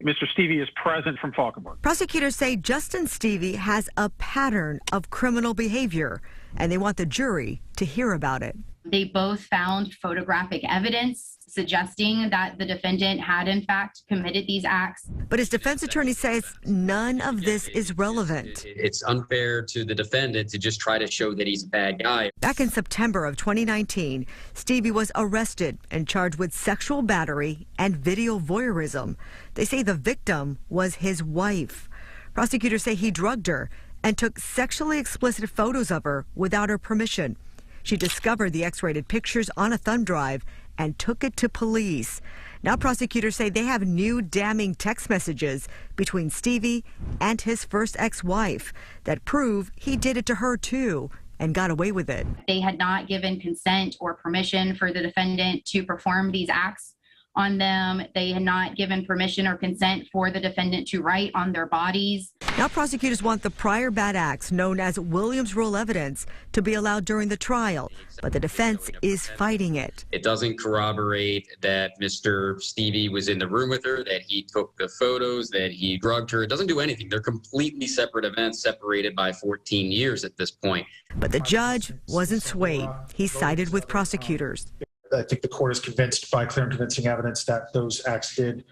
Mr. Stueve is present from Falkenberg. Prosecutors say Justin Stueve has a pattern of criminal behavior, and they want the jury to hear about it. They both found photographic evidence suggesting that the defendant had, in fact, committed these acts. But his defense attorney says none of this is relevant. It's unfair to the defendant to just try to show that he's a bad guy. Back in September of 2019, Stueve was arrested and charged with sexual battery and video voyeurism. They say the victim was his wife. Prosecutors say he drugged her and took sexually explicit photos of her without her permission. She discovered the X-rated pictures on a thumb drive and took it to police. Now prosecutors say they have new damning text messages between Stueve and his first ex-wife that prove he did it to her too and got away with it. They had not given consent or permission for the defendant to perform these acts on them. They had not given permission or consent for the defendant to write on their bodies. Now prosecutors want the prior bad acts, known as Williams Rule evidence, to be allowed during the trial, but the defense is fighting it. It doesn't corroborate that Mr. Stueve was in the room with her, that he took the photos, that he drugged her. It doesn't do anything. They're completely separate events, separated by 14 years at this point. But the judge wasn't swayed. He sided with prosecutors. I think the court is convinced by clear and convincing evidence that those acts did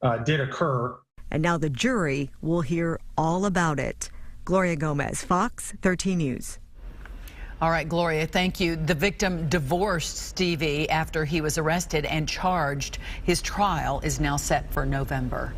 occur. And now the jury will hear all about it. Gloria Gomez, Fox 13 News. All right, Gloria, thank you. The victim divorced Stueve after he was arrested and charged. His trial is now set for November.